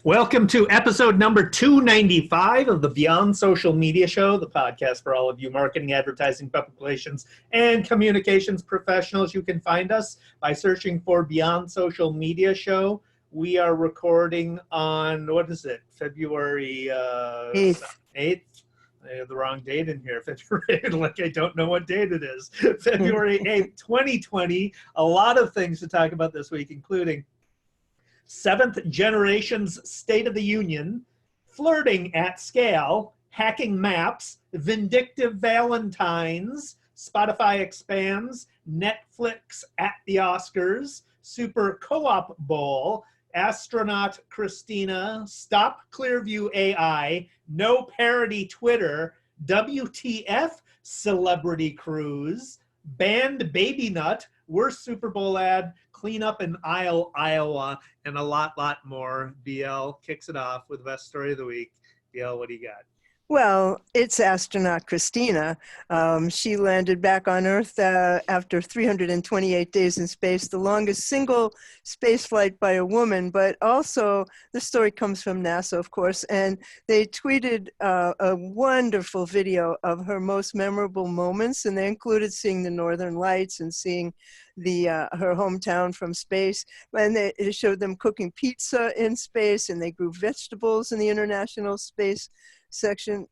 Welcome to episode number 295 of the Beyond Social Media Show, the podcast for all of you marketing, advertising, public relations, and communications professionals. You can find us by searching for Beyond Social Media Show. We are recording on, what is it, February 8th? I have the wrong date in here. February, like I don't know what date it is. February 8th, 2020. A lot of things to talk about this week, including Seventh Generation's State of the Union, Flirting at Scale, Hacking Maps, Vindictive Valentines, Spotify Expands, Netflix at the Oscars, Super Co-op Bowl, Astronaut Christina, Stop Clearview AI, No Parody Twitter, WTF Celebrity Cruise, Banned Baby Nut, Worst Super Bowl ad, Clean Up in Iowa, and a lot more. BL kicks it off with the best story of the week. BL, what do you got? Well, it's astronaut Christina. She landed back on Earth after 328 days in space, the longest single space flight by a woman. But also, the story comes from NASA, of course, and they tweeted a wonderful video of her most memorable moments, and they included seeing the Northern Lights and seeing her hometown from space. And it showed them cooking pizza in space, and they grew vegetables in the International Space station.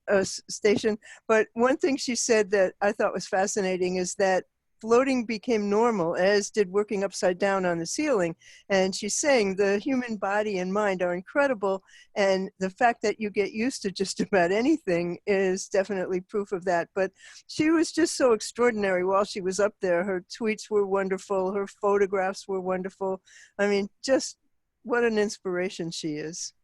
But one thing she said that I thought was fascinating is that floating became normal, as did working upside down on the ceiling. And she's saying the human body and mind are incredible, and the fact that you get used to just about anything is definitely proof of that. But she was just so extraordinary while she was up there. Her tweets were wonderful, her photographs were wonderful. I mean, just what an inspiration she is.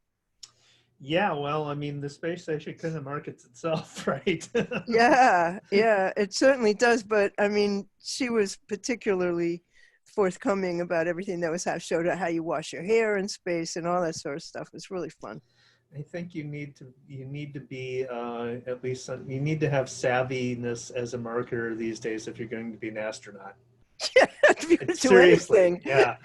Yeah, well, I mean, the space station kind of markets itself, right? Yeah, it certainly does. But I mean, she was particularly forthcoming about everything that was showed her how you wash your hair in space and all that sort of stuff. It was really fun. I think you need to be at least you need to have savviness as a marketer these days if you're going to be an astronaut. Yeah, if you're gonna do seriously, anything. Yeah.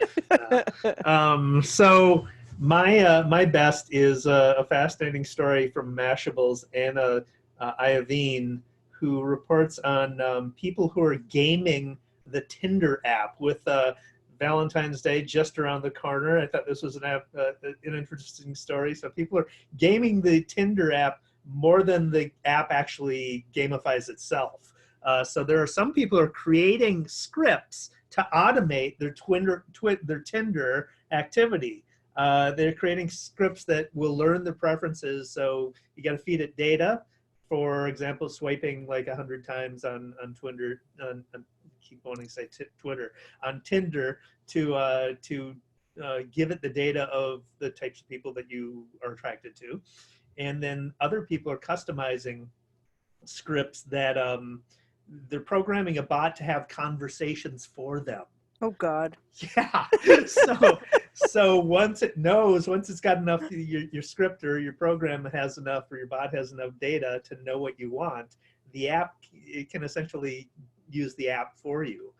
So. My best is a fascinating story from Mashable's Anna Iovine, who reports on people who are gaming the Tinder app with Valentine's Day just around the corner. I thought this was an interesting story. So people are gaming the Tinder app more than the app actually gamifies itself. So there are some people who are creating scripts to automate their Tinder activity. They're creating scripts that will learn the preferences. So you got to feed it data. For example, swiping like 100 times on Twitter. Keep wanting to say Twitter on Tinder to give it the data of the types of people that you are attracted to, and then other people are customizing scripts that they're programming a bot to have conversations for them. Oh God. Yeah. So once it's got enough, your script or your program has enough, or your bot has enough data to know what you want, it can essentially use the app for you.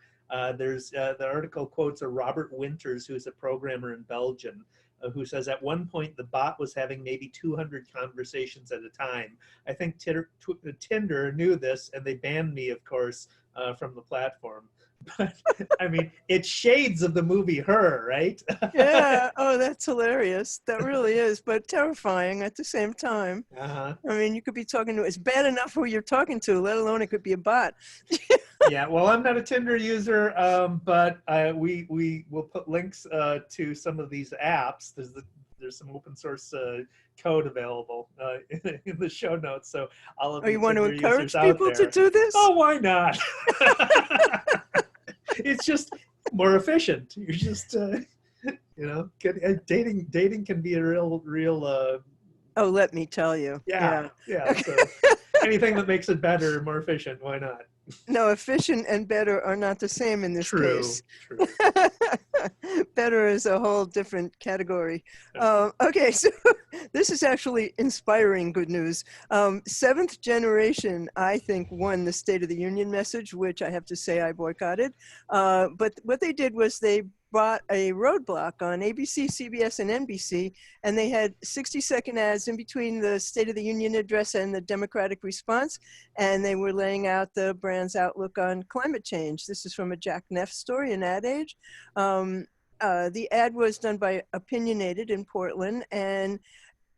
There's the article quotes a Robert Winters, who's a programmer in Belgium, who says at one point the bot was having maybe 200 conversations at a time. I think Tinder knew this, and they banned me, of course, from the platform. But I mean, it's shades of the movie Her, right? Yeah. Oh, that's hilarious. That really is, but terrifying at the same time. Uh-huh. I mean, you could be talking to, it's bad enough who you're talking to, let alone it could be a bot. Yeah, well, I'm not a Tinder user, but we will put links to some of these apps. There's some open source code available in the show notes. So all of you want to Tinder encourage users people out there, to do this? Oh, why not? It's just more efficient. You're just, dating can be a real. Oh, let me tell you. Yeah. So anything that makes it better, more efficient, why not? No, efficient and better are not the same in this case. True. Better is a whole different category. Okay, so this is actually inspiring good news. Seventh Generation, I think, won the State of the Union message, which I have to say I boycotted. But what they did was they brought a roadblock on ABC, CBS, and NBC, and they had 60-second ads in between the State of the Union address and the Democratic response, and they were laying out the brand's outlook on climate change. This is from a Jack Neff story in Ad Age. The ad was done by Opinionated in Portland, and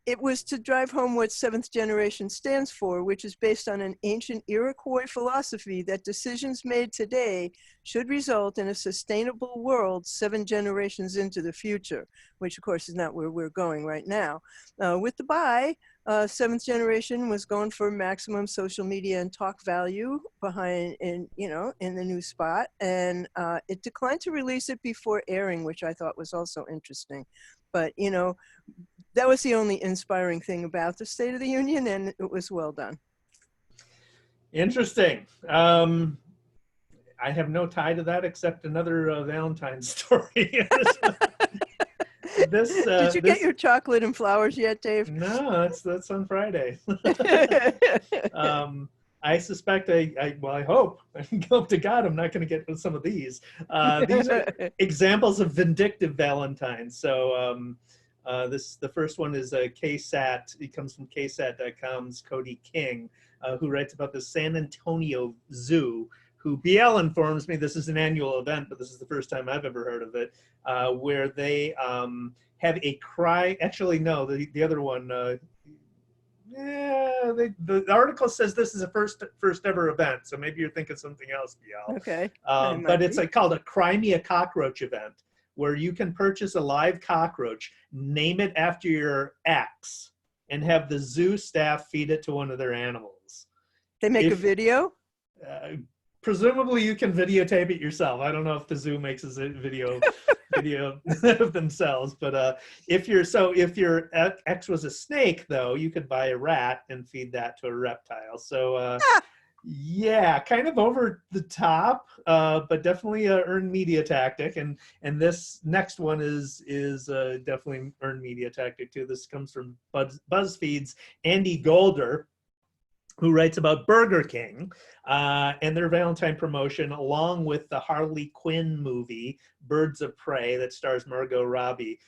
it was to drive home what Seventh Generation stands for, which is based on an ancient Iroquois philosophy that decisions made today should result in a sustainable world 7 generations into the future, which of course is not where we're going right now. With the buy, Seventh Generation was going for maximum social media and talk value behind in the new spot, and it declined to release it before airing, which I thought was also interesting. But that was the only inspiring thing about the State of the Union, and it was well done. Interesting. I have no tie to that except another Valentine's story. Did you get your chocolate and flowers yet, Dave? No, that's on Friday. I suspect I hope to God I'm not going to get some of these. These are examples of Vindictive Valentines. So the first one is KSAT. It comes from KSAT.com's Cody King, who writes about the San Antonio Zoo, who BL informs me this is an annual event, but this is the first time I've ever heard of it, where they have a cry. Actually, no, the other one. The article says this is a first ever event, so maybe you're thinking something else, BL. Okay. But it's called a Me A Cockroach event, where you can purchase a live cockroach, name it after your ex, and have the zoo staff feed it to one of their animals. They make a video? Presumably you can videotape it yourself. I don't know if the zoo makes a video of themselves, but if your ex was a snake, though, you could buy a rat and feed that to a reptile. So yeah, kind of over the top, but definitely a earned media tactic. And this next one is definitely earned media tactic too. This comes from BuzzFeed's Andy Golder, who writes about Burger King and their Valentine promotion, along with the Harley Quinn movie, Birds of Prey, that stars Margot Robbie.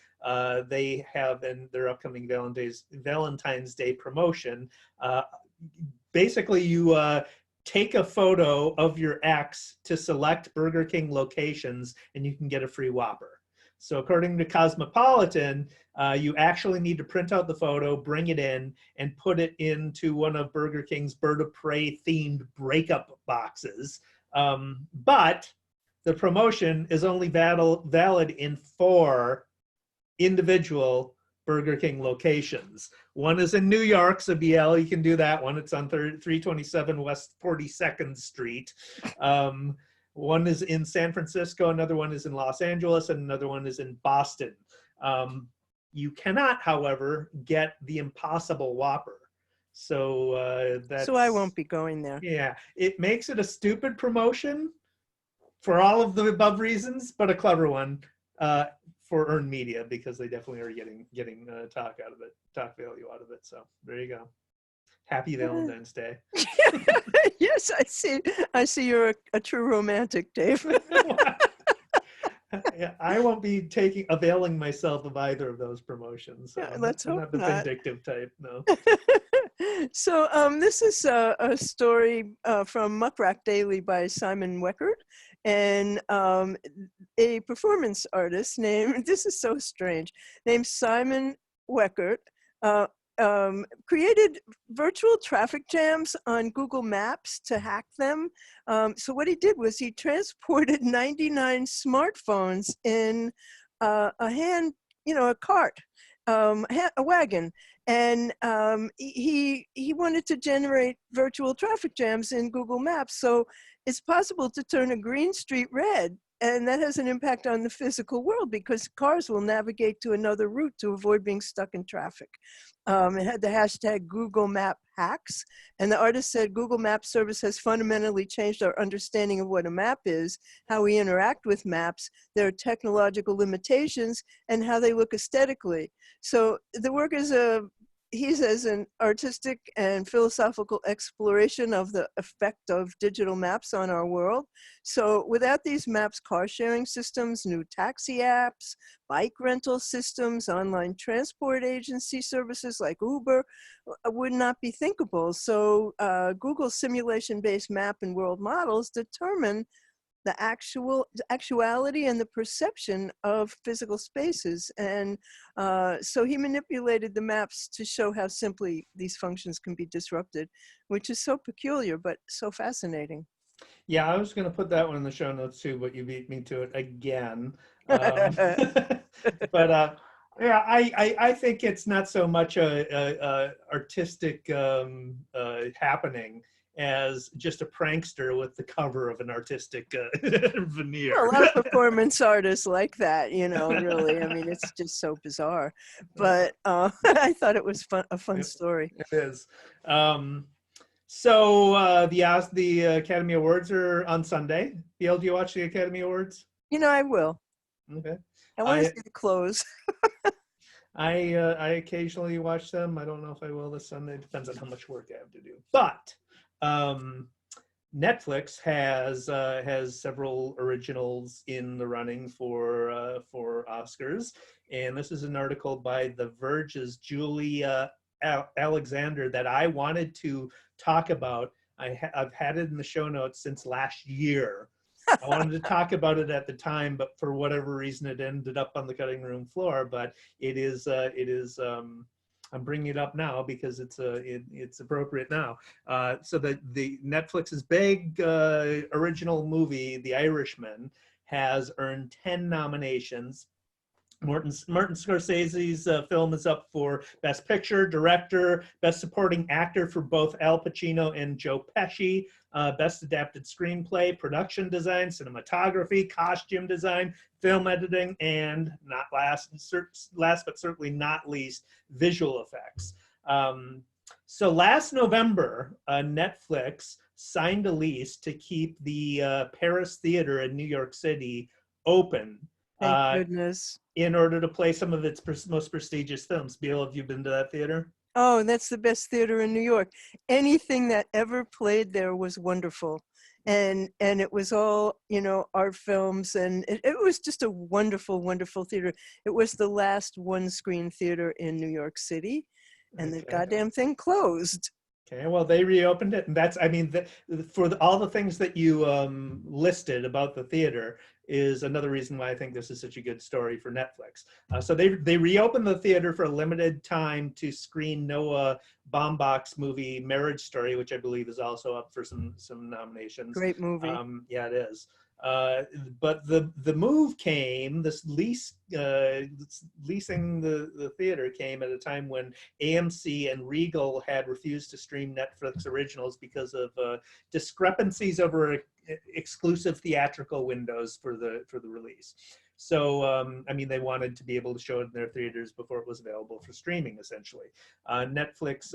They have in their upcoming Valentine's Day promotion. Basically, you take a photo of your ex to select Burger King locations, and you can get a free Whopper. So according to Cosmopolitan, you actually need to print out the photo, bring it in, and put it into one of Burger King's Bird of Prey themed breakup boxes. But the promotion is only valid in 4 individual Burger King locations. One is in New York, so BL, you can do that one. It's on 327 West 42nd Street. One is in San Francisco, another one is in Los Angeles, and another one is in Boston. You cannot, however, get the Impossible Whopper. So so I won't be going there. Yeah, it makes it a stupid promotion for all of the above reasons, but a clever one for earned media, because they definitely are getting talk value out of it. So there you go. Happy Valentine's Day. Yes, I see you're a true romantic, Dave. I won't be availing myself of either of those promotions. So let's hope not the vindictive type, no. So this is a story from Muckrack Daily by Simon Weckert, and a performance artist named, this is so strange, named Simon Weckert, created virtual traffic jams on Google Maps to hack them. So what he did was he transported 99 smartphones in a cart, a wagon. And he wanted to generate virtual traffic jams in Google Maps. So it's possible to turn a green street red, and that has an impact on the physical world because cars will navigate to another route to avoid being stuck in traffic. It had the hashtag Google Map Hacks, and the artist said Google Map service has fundamentally changed our understanding of what a map is, how we interact with maps, their technological limitations, and how they look aesthetically. So the work is a he says an artistic and philosophical exploration of the effect of digital maps on our world. So without these maps, car sharing systems, new taxi apps, bike rental systems, online transport agency services like Uber would not be thinkable. So Google's simulation-based map and world models determine the actuality and the perception of physical spaces. And so he manipulated the maps to show how simply these functions can be disrupted, which is so peculiar, but so fascinating. Yeah, I was going to put that one in the show notes too, but you beat me to it again. Um, but yeah, I think it's not so much a artistic happening as just a prankster with the cover of an artistic veneer. Well, a lot of performance artists like that, you know, really. I mean, it's just so bizarre. But I thought it was a fun story. It is. So the Academy Awards are on Sunday. Bill, do you watch the Academy Awards? You know, I will. Okay. I want to see the clothes. I occasionally watch them. I don't know if I will this Sunday. It depends on how much work I have to do. But Netflix has several originals in the running for Oscars, and this is an article by The Verge's Julia Alexander that I wanted to talk about. I've had it in the show notes since last year. I wanted to talk about it at the time, but for whatever reason, it ended up on the cutting room floor. But it is. I'm bringing it up now because it's appropriate now. So the Netflix's big original movie, The Irishman, has earned 10 nominations. Martin Scorsese's film is up for Best Picture, Director, Best Supporting Actor for both Al Pacino and Joe Pesci, Best Adapted Screenplay, Production Design, Cinematography, Costume Design, Film Editing, and not last but certainly not least, Visual Effects. So last November, Netflix signed a lease to keep the Paris Theater in New York City open. Thank goodness. In order to play some of its most prestigious films. Bill, have you been to that theater? Oh, that's the best theater in New York. Anything that ever played there was wonderful. And it was all, you know, art films, and it was just a wonderful, wonderful theater. It was the last one-screen theater in New York City, and the goddamn thing closed. Okay, well, they reopened it, and that's, I mean, all the things that you listed about the theater is another reason why I think this is such a good story for Netflix. So they reopened the theater for a limited time to screen Noah Baumbach's movie Marriage Story, which I believe is also up for some nominations. Great movie. Yeah, it is. But the move came, this leasing the theater came at a time when AMC and Regal had refused to stream Netflix originals because of discrepancies over exclusive theatrical windows for the release. So, I mean, they wanted to be able to show it in their theaters before it was available for streaming, essentially. Netflix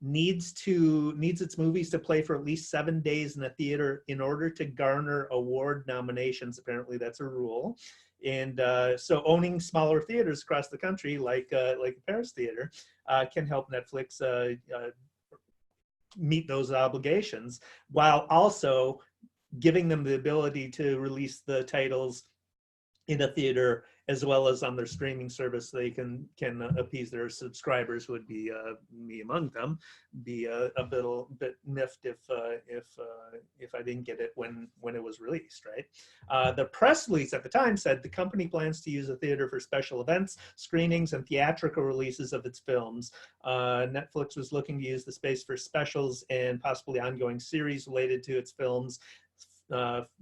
needs its movies to play for at least 7 days in a theater in order to garner award nominations. Apparently, that's a rule. And so owning smaller theaters across the country, like the Paris Theater, can help Netflix meet those obligations, while also giving them the ability to release the titles in a theater as well as on their streaming service. They can appease their subscribers, who would be me among them, be a bit miffed if I didn't get it when it was released, right? The press release at the time said the company plans to use the theater for special events, screenings, and theatrical releases of its films. Netflix was looking to use the space for specials and possibly ongoing series related to its films.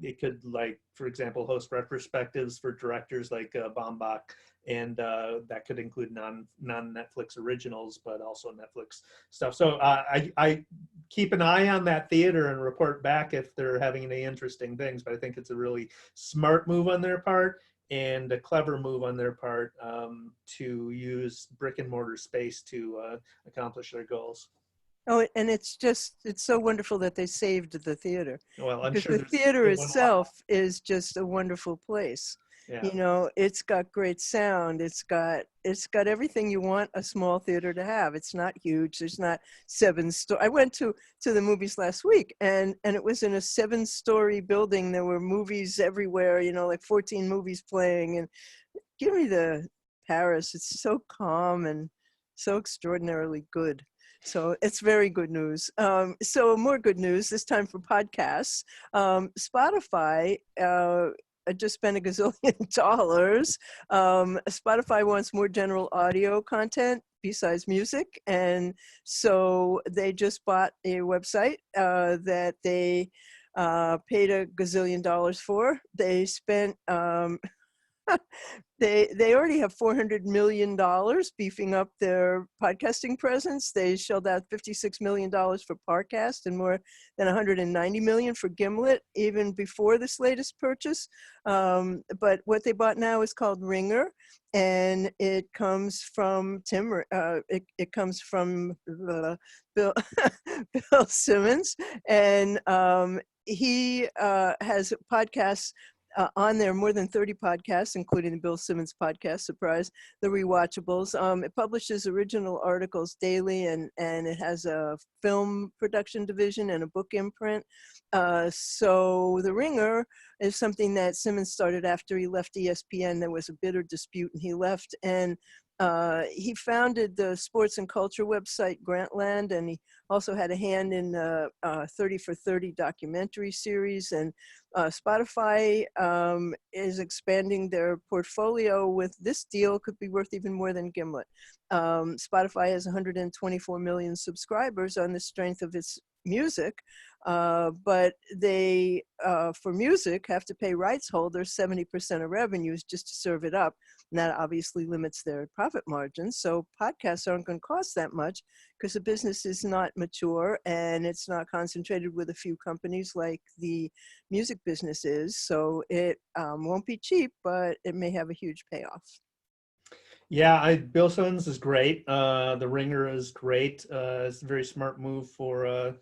It could, like, for example, host retrospectives for directors like Baumbach, and that could include non-Netflix originals, but also Netflix stuff. So I keep an eye on that theater and report back if they're having any interesting things. But I think it's a really smart move on their part and a clever move on their part to use brick and mortar space to accomplish their goals. Oh, and it's so wonderful that they saved the theater. Well, I'm because sure the theater itself is just a wonderful place. Yeah. You know, it's got great sound. It's got everything you want a small theater to have. It's not huge. There's not I went to the movies last week, and it was in a 7-story building. There were movies everywhere, you know, like 14 movies playing. And give me the Paris. It's so calm and so extraordinarily good. So it's very good news. So more good news, this time for podcasts. Spotify just spent a gazillion dollars. Spotify wants more general audio content besides music. And so they just bought a website that they paid a gazillion dollars for. They spent they already have $400 million beefing up their podcasting presence. They shelled out $56 million for Parcast and more than $190 million for Gimlet, even before this latest purchase. But what they bought now is called Ringer, and it comes from it comes from Bill Bill Simmons, and he has podcasts on there, more than 30 podcasts, including the Bill Simmons podcast, surprise, the Rewatchables. It publishes original articles daily, and it has a film production division and a book imprint. So The Ringer is something that Simmons started after he left ESPN. There was a bitter dispute, and he left. And he founded the sports and culture website Grantland, and he also had a hand in the 30 for 30 documentary series. And Spotify is expanding their portfolio with this deal, could be worth even more than Gimlet. Spotify has 124 million subscribers on the strength of its music, but they, for music, have to pay rights holders 70% of revenues just to serve it up. And that obviously limits their profit margins. So podcasts aren't going to cost that much because the business is not mature and it's not concentrated with a few companies like the music business is. So it won't be cheap, but it may have a huge payoff. Yeah, Bill Simmons is great. The Ringer is great. It's a very smart move for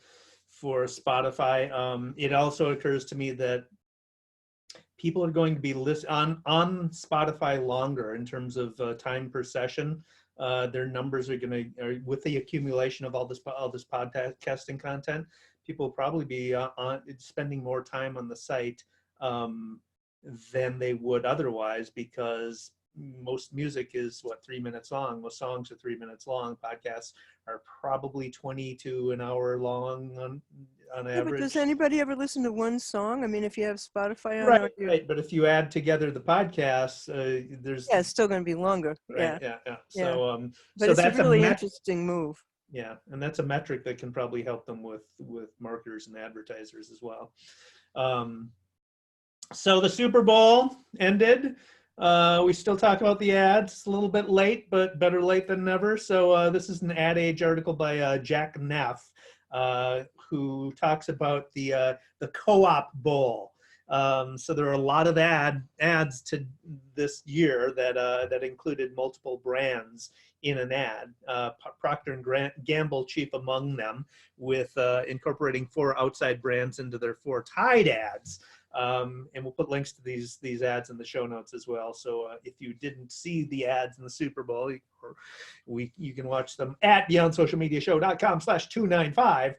Spotify. It also occurs to me that people are going to be on Spotify longer in terms of time per session. Their numbers are going to, with the accumulation of all this podcasting content, people will probably be spending more time on the site than they would otherwise, because most music is 3 minutes long. Most songs are 3 minutes long. Podcasts are probably 20 to an hour long on Yeah, but average. does anybody ever listen to one song? I mean, if you have Spotify on, Right. But if you add together the podcasts, there's yeah, it's still going to be longer. right. Yeah, Yeah. yeah. So But so it's a that's really interesting move. yeah, and that's a metric that can probably help them with marketers and advertisers as well. So the Super Bowl ended. We still talk about the ads. It's a little bit late, but better late than never. So this is an Ad Age article by Jack Neff, who talks about the Co-op Bowl. So there are a lot of ads to this year that included multiple brands in an ad. Procter and Gamble chief among them, with incorporating 4 outside brands into their 4 Tide ads. And we'll put links to these ads in the show notes as well. So if you didn't see the ads in the Super Bowl, you can watch them at beyondsocialmediashow.com/295.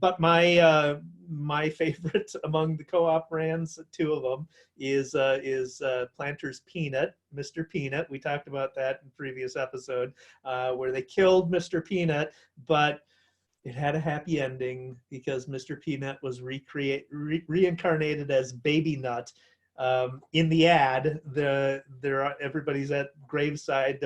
But my favorite among the Co-op brands, 2 of them, is Planters Peanut, Mr. Peanut. We talked about that in previous episode, where they killed Mr. Peanut, but it had a happy ending because Mr. Peanut was reincarnated as Baby Nut. In the ad, everybody's at graveside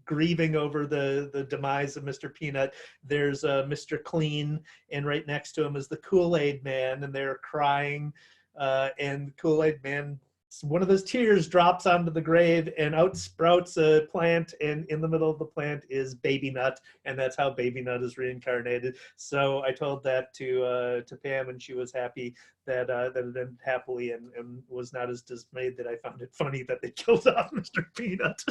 grieving over the demise of Mr. Peanut. There's Mr. Clean, and right next to him is the Kool-Aid Man, and they're crying. And the Kool-Aid Man, one of his tears drops onto the grave, and out sprouts a plant, and in the middle of the plant is Baby Nut, and that's how Baby Nut is reincarnated. So I told that to Pam, and she was happy that it ended happily, and was not as dismayed that I found it funny that they killed off Mr. Peanut.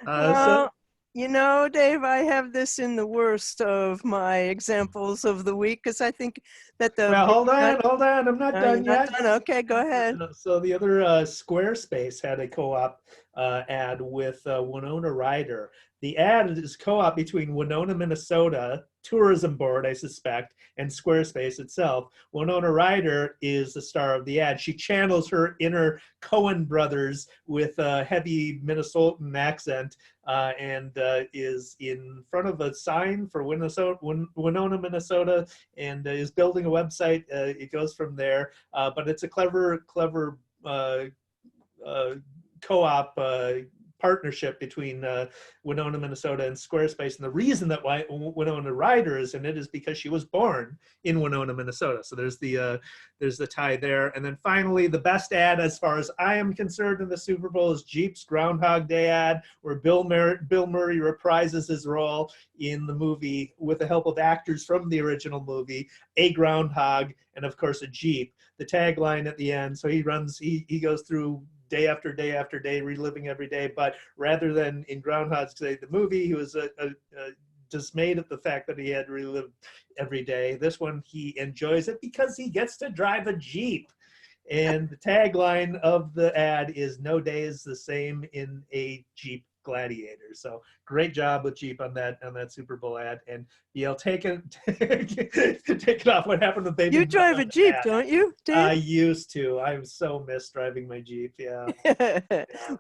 Well, You know, Dave, I have this in the worst of my examples of the week because I think that the Well, hold not, on, I'm not you're done not yet. done. Okay, go ahead. So the other Squarespace had a co-op ad with Winona Ryder. The ad is co-op between Winona, Minnesota tourism board, I suspect, and Squarespace itself. Winona Ryder is the star of the ad. She channels her inner Coen brothers with a heavy Minnesotan accent and is in front of a sign for Winona, Minnesota, and is building a website. It goes from there, but it's a clever uh, uh, co-op partnership between Winona, Minnesota and Squarespace. And the reason that why Winona Ryder is in it is because she was born in Winona, Minnesota. So there's the tie there. And then finally, the best ad, as far as I am concerned, in the Super Bowl is Jeep's Groundhog Day ad, where Bill Murray reprises his role in the movie with the help of actors from the original movie, a groundhog, and of course a Jeep. The tagline at the end, so he goes through day after day after day, reliving every day. But rather than in Groundhog Day, the movie, he was dismayed at the fact that he had to relive every day. This one, he enjoys it because he gets to drive a Jeep. And the tagline of the ad is "No day is the same in a Jeep Gladiator." So great job with Jeep on that Super Bowl ad. And BL, take it off. What happened with Baby? You drive a Jeep, don't you, I Dave? used to. I so miss driving my Jeep. Yeah.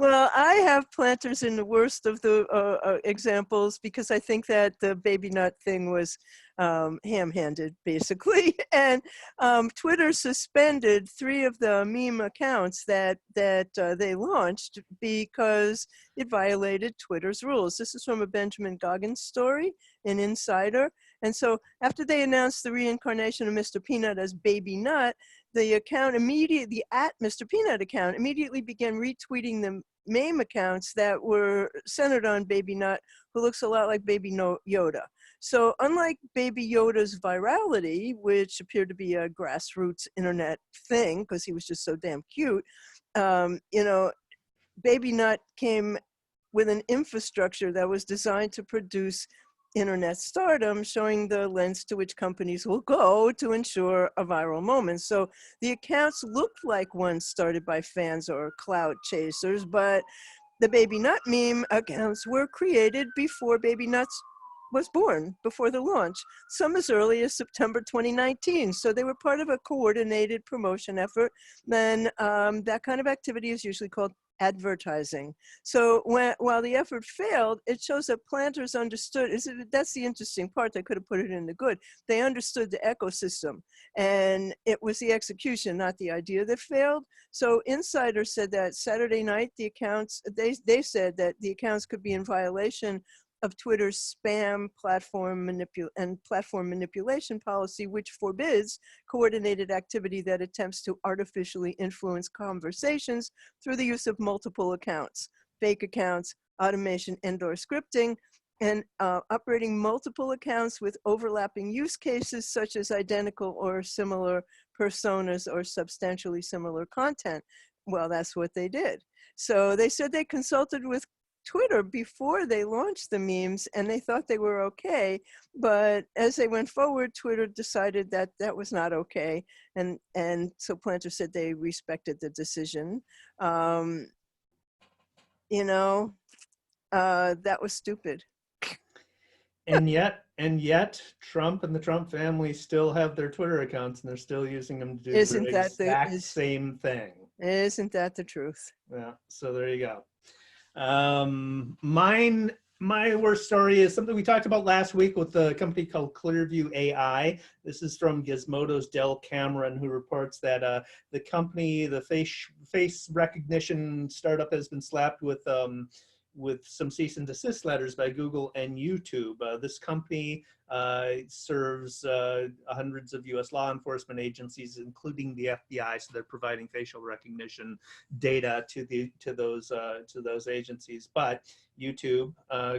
Well, I have planters in the worst of the examples because I think that the baby nut thing was ham-handed, basically. And Twitter suspended 3 of the meme accounts that they launched because it violated Twitter's rules. This is from a Benjamin Goggins story in Insider. And so after they announced the reincarnation of Mr. Peanut as Baby Nut, the account the at Mr. Peanut account immediately began retweeting the meme accounts that were centered on Baby Nut, who looks a lot like Baby Yoda. So unlike Baby Yoda's virality, which appeared to be a grassroots internet thing because he was just so damn cute, you know, Baby Nut came with an infrastructure that was designed to produce internet stardom, showing the lengths to which companies will go to ensure a viral moment. So the accounts looked like ones started by fans or clout chasers, but the Baby Nut meme accounts were created before Baby Nuts was born, before the launch, some as early as September 2019. So they were part of a coordinated promotion effort. Then that kind of activity is usually called advertising. So while the effort failed, it shows that planters understood, that's the interesting part, they could have put it in the good. They understood the ecosystem, and it was the execution, not the idea, that failed. So Insider said that Saturday night, the accounts, they said that the accounts could be in violation of Twitter's spam platform manipulation policy, which forbids coordinated activity that attempts to artificially influence conversations through the use of multiple accounts, fake accounts, automation, and/or scripting, and operating multiple accounts with overlapping use cases such as identical or similar personas or substantially similar content. Well, that's what they did. So they said they consulted with Twitter before they launched the memes and they thought they were okay, but as they went forward, Twitter decided that that was not okay, and so Planter said they respected the decision. You know, that was stupid. And yet, Trump and the Trump family still have their Twitter accounts, and they're still using them to do the exact same thing. Isn't that the truth? Yeah. So there you go. My worst story is something we talked about last week with the company called Clearview AI. This is from Gizmodo's Del Cameron, who reports that the company, the face recognition startup, has been slapped with some cease and desist letters by Google and YouTube. This company serves hundreds of U.S. law enforcement agencies, including the FBI. So they're providing facial recognition data to those agencies. But YouTube,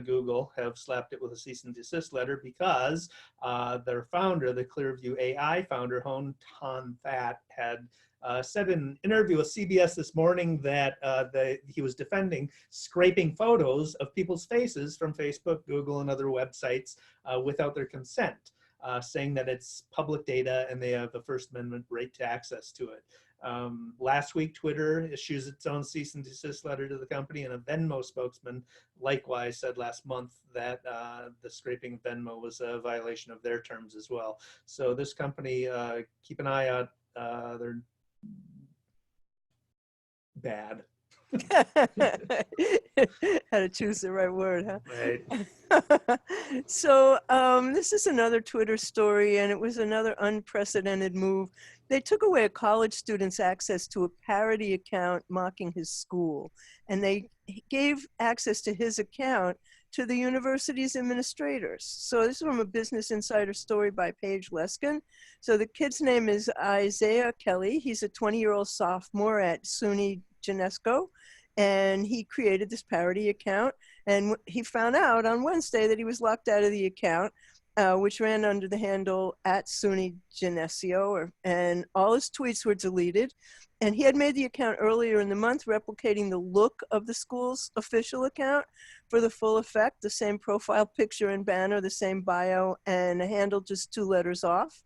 Google, have slapped it with a cease and desist letter because their founder, the Clearview AI founder, Hon Tan That, had said in an interview with CBS this morning that he was defending scraping photos of people's faces from Facebook, Google, and other websites without their consent, saying that it's public data and they have a First Amendment right to access to it. Last week, Twitter issues its own cease and desist letter to the company, and a Venmo spokesman likewise said last month that the scraping of Venmo was a violation of their terms as well. So this company, keep an eye out. They're bad. How to choose the right word, huh? Right. So this is another Twitter story, and it was another unprecedented move. They took away a college student's access to a parody account mocking his school, and they gave access to his account to the university's administrators. So this is from a Business Insider story by Paige Leskin. So the kid's name is Isaiah Kelly. He's a 20-year-old sophomore at SUNY Genesco, and he created this parody account. And he found out on Wednesday that he was locked out of the account, which ran under the handle at SUNY Geneseo, and all his tweets were deleted. And he had made the account earlier in the month, replicating the look of the school's official account for the full effect, the same profile picture and banner, the same bio, and a handle just 2 letters off.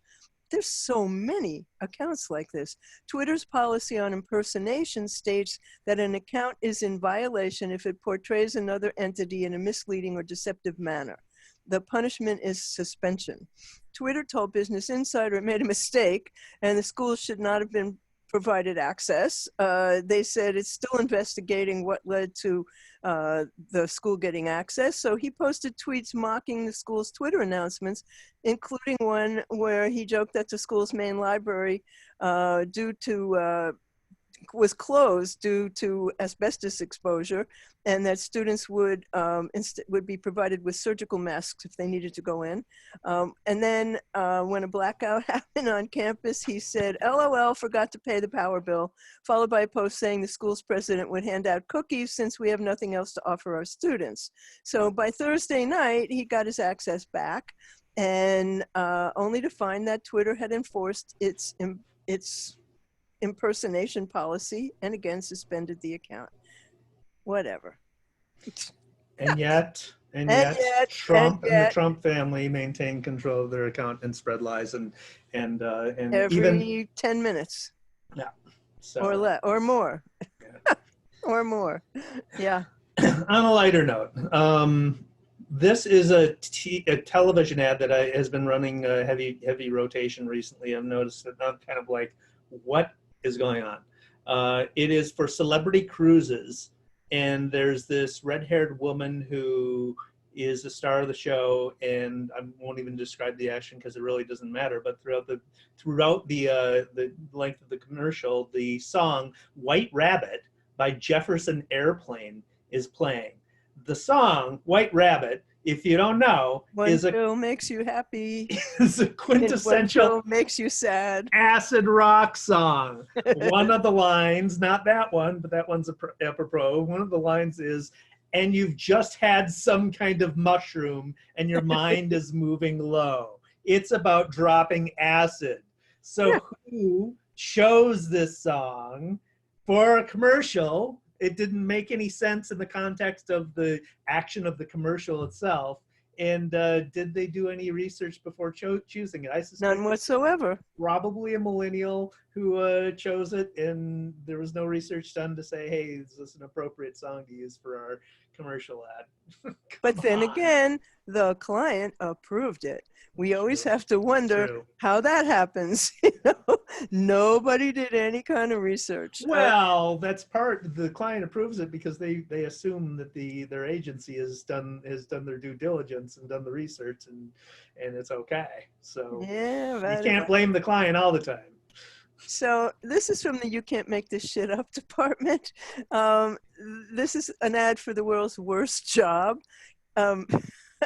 There's so many accounts like this. Twitter's policy on impersonation states that an account is in violation if it portrays another entity in a misleading or deceptive manner. The punishment is suspension. Twitter told Business Insider it made a mistake and the school should not have been provided access. They said it's still investigating what led to the school getting access. So he posted tweets mocking the school's Twitter announcements, including one where he joked that the school's main library was closed due to asbestos exposure, and that students would be provided with surgical masks if they needed to go in. And then when a blackout happened on campus, he said, "LOL, forgot to pay the power bill," followed by a post saying the school's president would hand out cookies since we have nothing else to offer our students. So by Thursday night, he got his access back, and only to find that Twitter had enforced its impersonation policy and again suspended the account. Whatever. And yet Trump and the Trump family maintain control of their account and spread lies and every even 10 minutes. Yeah. So, or less or more. Yeah. Or more. Yeah. On a lighter note, this is a television ad that has been running heavy rotation recently. I've noticed that I'm kind of like, what is going on? It is for celebrity cruises, and there's this red-haired woman who is the star of the show, and I won't even describe the action because it really doesn't matter. But throughout the length of the commercial, the song "White Rabbit" by Jefferson Airplane is playing. The song "White Rabbit," if you don't know, One pill makes you happy. is a quintessential makes you sad acid rock song. One of the lines, not that one, but that one's apropos. One of the lines is, "And you've just had some kind of mushroom and your mind is moving low." It's about dropping acid. So who chose this song for a commercial? It didn't make any sense in the context of the action of the commercial itself. And did they do any research before choosing it? I suspect none whatsoever. Probably a millennial who chose it, and there was no research done to say, hey, is this an appropriate song to use for our commercial ad? But then again, the client approved it. We always have to wonder how that happens. Nobody did any kind of research. Well, that's the client approves it because they assume that their agency has done their due diligence and done the research, and it's okay. So you can't blame the client all the time. So this is from the "You Can't Make This Shit Up" department. This is an ad for the world's worst job.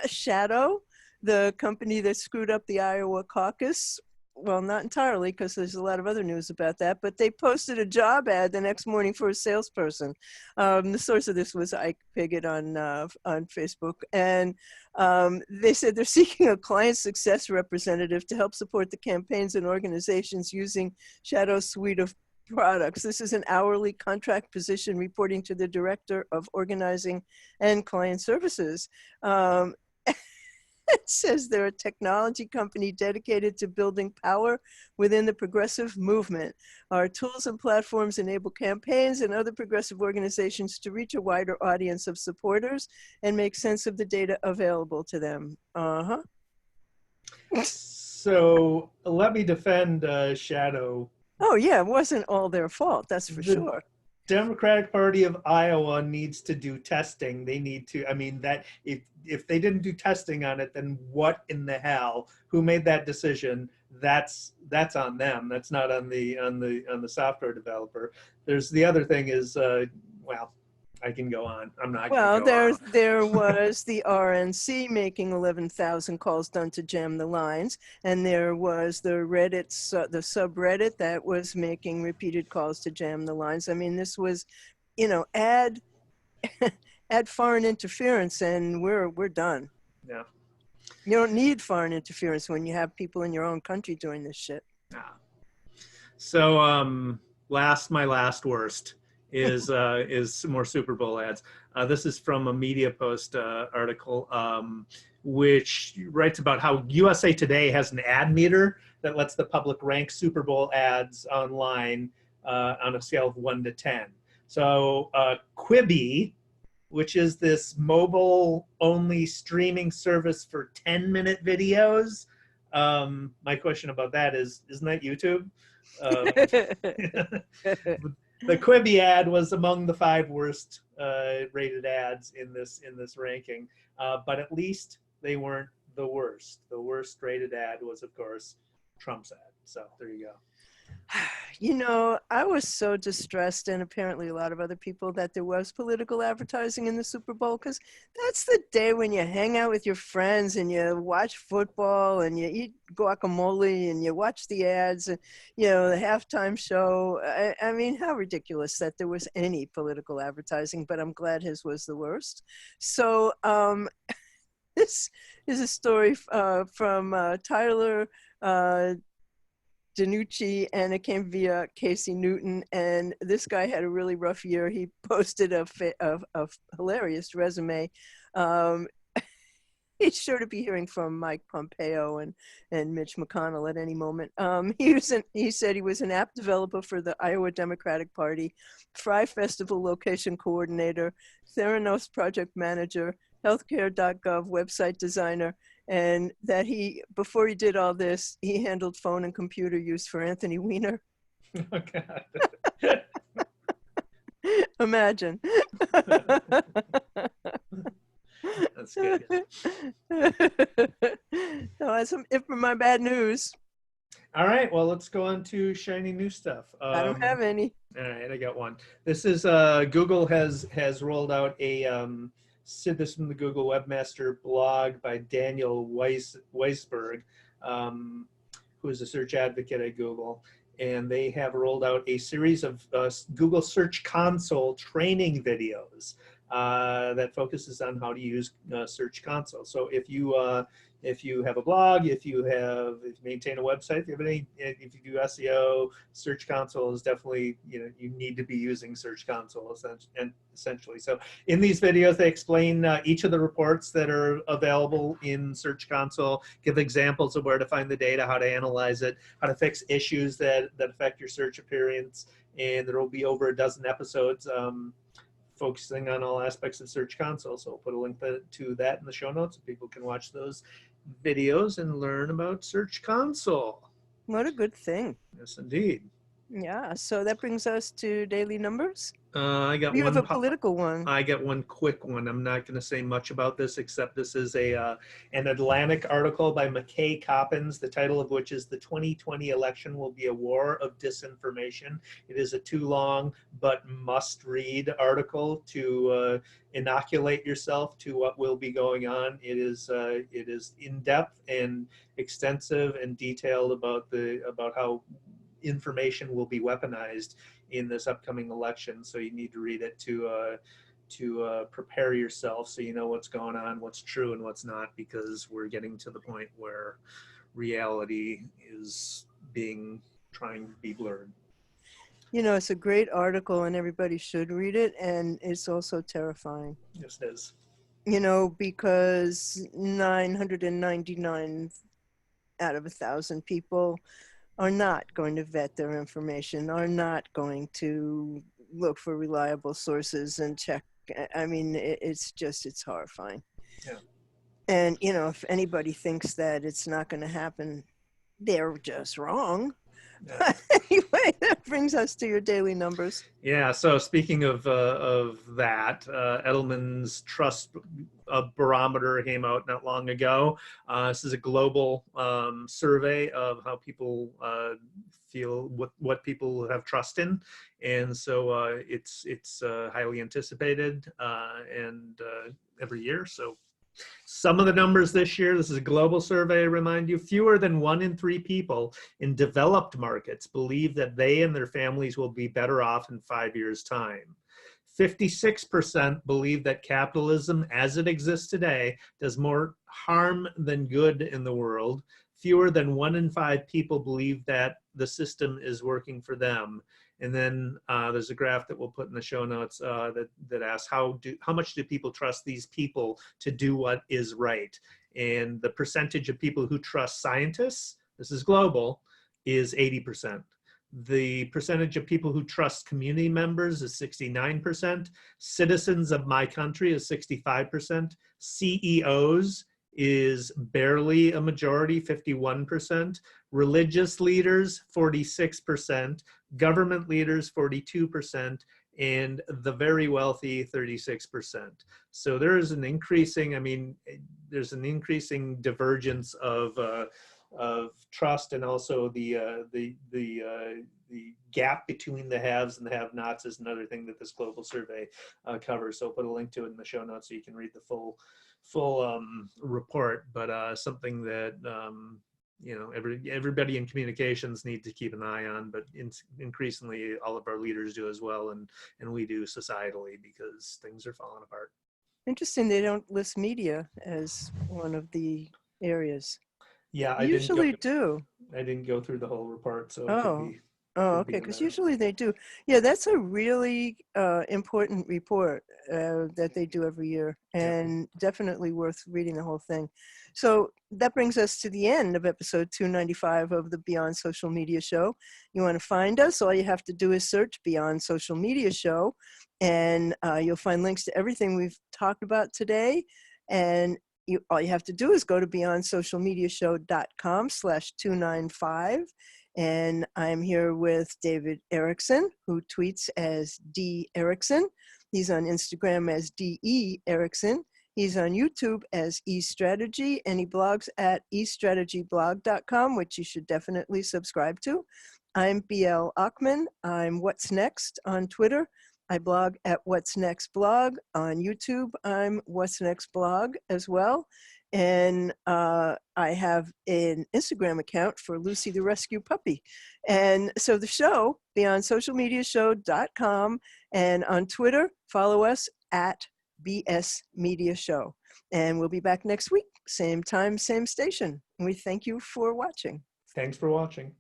Shadow, the company that screwed up the Iowa Caucus. Well, not entirely, because there's a lot of other news about that, but they posted a job ad the next morning for a salesperson. The source of this was Ike Piggott on Facebook, and they said they're seeking a client success representative to help support the campaigns and organizations using Shadow's suite of products. This is an hourly contract position reporting to the Director of Organizing and Client Services. It says they're a technology company dedicated to building power within the progressive movement. Our tools and platforms enable campaigns and other progressive organizations to reach a wider audience of supporters and make sense of the data available to them. Uh-huh. So let me defend Shadow. Oh, yeah, it wasn't all their fault, that's for sure. Democratic Party of Iowa needs to do testing. They need to, I mean, that if they didn't do testing on it, then what in the hell? Who made that decision? That's on them. That's not on the software developer. There's the other thing is, well, I can go on. I'm not Well, going to go there was the RNC making 11,000 calls done to jam the lines, and there was the the subreddit that was making repeated calls to jam the lines. I mean, this was, you know, add foreign interference, and we're done. Yeah. You don't need foreign interference when you have people in your own country doing this shit. Yeah. So my last worst is more Super Bowl ads. This is from a Media Post article, which writes about how USA Today has an ad meter that lets the public rank Super Bowl ads online on a scale of 1 to 10. So Quibi, which is this mobile-only streaming service for 10-minute videos. My question about that is, isn't that YouTube? The Quibi ad was among the 5 worst rated ads in this ranking, but at least they weren't the worst. The worst rated ad was, of course, Trump's ad. So there you go. You know, I was so distressed, and apparently a lot of other people, that there was political advertising in the Super Bowl, because that's the day when you hang out with your friends and you watch football and you eat guacamole and you watch the ads and, you know, the halftime show. I mean, how ridiculous that there was any political advertising, but I'm glad his was the worst. So this is a story from Tyler Danucci, and it came via Casey Newton, and this guy had a really rough year. He posted a hilarious resume. He's sure to be hearing from Mike Pompeo and Mitch McConnell at any moment. He said he was an app developer for the Iowa Democratic Party, Fry Festival location coordinator, Theranos project manager, healthcare.gov website designer, and that before he did all this, he handled phone and computer use for Anthony Weiner. Oh, God. Imagine. That's good. No, that's it for my bad news. All right, well, let's go on to shiny new stuff. I don't have any. All right, I got one. This is Google has rolled out a this from the Google Webmaster blog by Daniel Weisberg, who is a search advocate at Google, and they have rolled out a series of Google Search Console training videos that focuses on how to use Search Console. So if you have a blog, if you maintain a website, if you do SEO, Search Console is definitely, you need to be using Search Console essentially. So in these videos, they explain each of the reports that are available in Search Console, give examples of where to find the data, how to analyze it, how to fix issues that affect your search appearance, and there will be over a dozen episodes focusing on all aspects of Search Console. So we'll put a link to that in the show notes so people can watch those videos and learn about Search Console. What a good thing. Yes, indeed. Yeah, so that brings us to daily numbers. I got You one. have a political one. I got one quick one. I'm not going to say much about this, except this is an Atlantic article by McKay Coppins, the title of which is "The 2020 Election Will Be a War of Disinformation." It is a too long but must-read article to inoculate yourself to what will be going on. It is in-depth and extensive and detailed about how information will be weaponized in this upcoming election. So you need to read it to prepare yourself so you know what's going on, what's true and what's not, because we're getting to the point where reality is trying to be blurred. You know, it's a great article and everybody should read it. And it's also terrifying, Yes, it is. you know, because 999 out of 1,000 people are not going to vet their information, are not going to look for reliable sources and check. I mean, it's just, it's horrifying. Yeah. And, you know, if anybody thinks that it's not going to happen, they're just wrong. Yeah. Anyway, that brings us to your daily numbers. Yeah. So speaking of that, Edelman's Trust Barometer came out not long ago. This is a global survey of how people feel, what people have trust in, and so it's highly anticipated and every year. So some of the numbers this year, this is a global survey, I remind you, fewer than 1 in 3 people in developed markets believe that they and their families will be better off in 5 years' time. 56% believe that capitalism as it exists today does more harm than good in the world. Fewer than 1 in 5 people believe that the system is working for them. And then there's a graph that we'll put in the show notes that asks how much do people trust these people to do what is right? And the percentage of people who trust scientists, this is global, is 80%. The percentage of people who trust community members is 69%. Citizens of my country is 65%. CEOs is barely a majority, 51%. Religious leaders, 46%. Government leaders, 42%. And the very wealthy, 36%. So there is an increasing, I mean, there's an increasing divergence of trust, and also the gap between the haves and the have-nots is another thing that this global survey covers. So I'll put a link to it in the show notes so you can read the full report. But something that you know, everybody in communications need to keep an eye on, but increasingly all of our leaders do as well, and we do societally, because things are falling apart. Interesting, they don't list media as one of the areas. Yeah, They usually do. I didn't go through the whole report, so it Oh, oh, could be okay, in because there. usually they do. Yeah, that's a really important report that they do every year, and definitely worth reading the whole thing. So that brings us to the end of episode 295 of the Beyond Social Media Show. You want to find us, all you have to do is search Beyond Social Media Show, and you'll find links to everything we've talked about today. And all you have to do is go to beyondsocialmediashow.com/295. And I'm here with David Erickson, who tweets as D Erickson. He's on Instagram as DE Erickson. He's on YouTube as eStrategy, and he blogs at eStrategyblog.com, which you should definitely subscribe to. I'm BL Ochman. I'm What's Next on Twitter. I blog at What's Next Blog. On YouTube, I'm What's Next Blog as well. And I have an Instagram account for Lucy the Rescue Puppy. And so the show, beyondsocialmediashow.com, and on Twitter, follow us at BS Media Show. And we'll be back next week, same time, same station. And we thank you for watching. Thanks for watching.